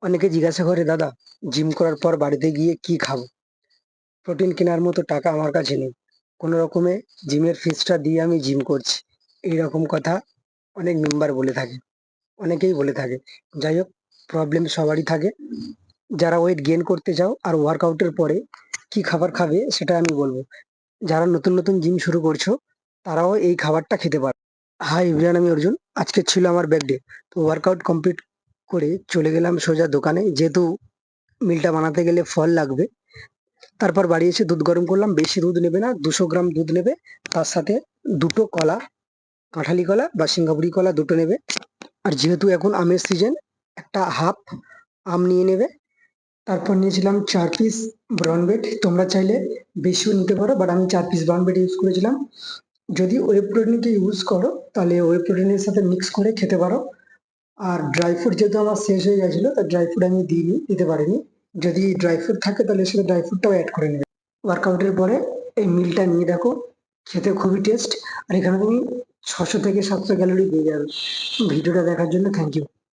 অনেকে জিজ্ঞাসা করে, দাদা জিম করার পর বাড়িতে গিয়ে কি খাবো? প্রোটিন কেনার মতো টাকা আমার কাছে নেই, কোনো রকমে জিমের ফিসটা দিয়ে আমি জিম করছি, এইরকম কথা অনেক মেম্বার বলে থাকে, অনেকেই বলে থাকে। যাই হোক, প্রবলেম সবারই থাকে। যারা ওয়েট গেইন করতে চাও আর ওয়ার্কআউটের পরে কি খাবার খাবে সেটা আমি বলবো। যারা নতুন নতুন জিম শুরু করছো তারাও এই খাবারটা খেতে পারো। হাই এভরিওয়ান, আমি অর্জুন। আজকে ছিল আমার ব্যাক ডে। তো ওয়ার্কআউট কমপ্লিট করে চলে গেলাম সোজা দোকানে, যেহেতু মিলটা বানাতে গেলে ফল লাগবে। তারপর বাড়ি এসে দুধ গরম করলাম। বেশি দুধ নেবে না, 200 গ্রাম দুধ নেবে। তার সাথে দুটো কলা, কাঁঠালি কলা বা সিঙ্গাপুরি কলা দুটো নেবে। আর যেহেতু এখন আমের সিজন, একটা হাফ আম নিয়ে নেবে। তারপর নিয়েছিলাম 4 পিস ব্রাউন ব্রেড। তোমরা চাইলে বেশিও নিতে পারো, বাট আমি 4 পিস ব্রাউন ব্রেড ইউজ করেছিলাম। যদি ওয়ে প্রোটিনকে ইউজ করো তাহলে ওয়ে প্রোটিনের সাথে মিক্স করে খেতে পারো। আর ড্রাই ফ্রুট যেহেতু আমার শেষ হয়ে গেছিল, তাই ড্রাই ফ্রুট আমি দিতে পারিনি। যদি ড্রাই ফ্রুট থাকে তাহলে সেটা ড্রাই ফ্রুটটাও অ্যাড করে নেবে। ওয়ার্কআউটের পরে এই মিলটা নিয়ে দেখো, খেতে খুবই টেস্ট। আর এখানে তুমি 600 থেকে 700 ক্যালোরি পেয়ে যাবে। ভিডিওটা দেখার জন্য থ্যাংক ইউ।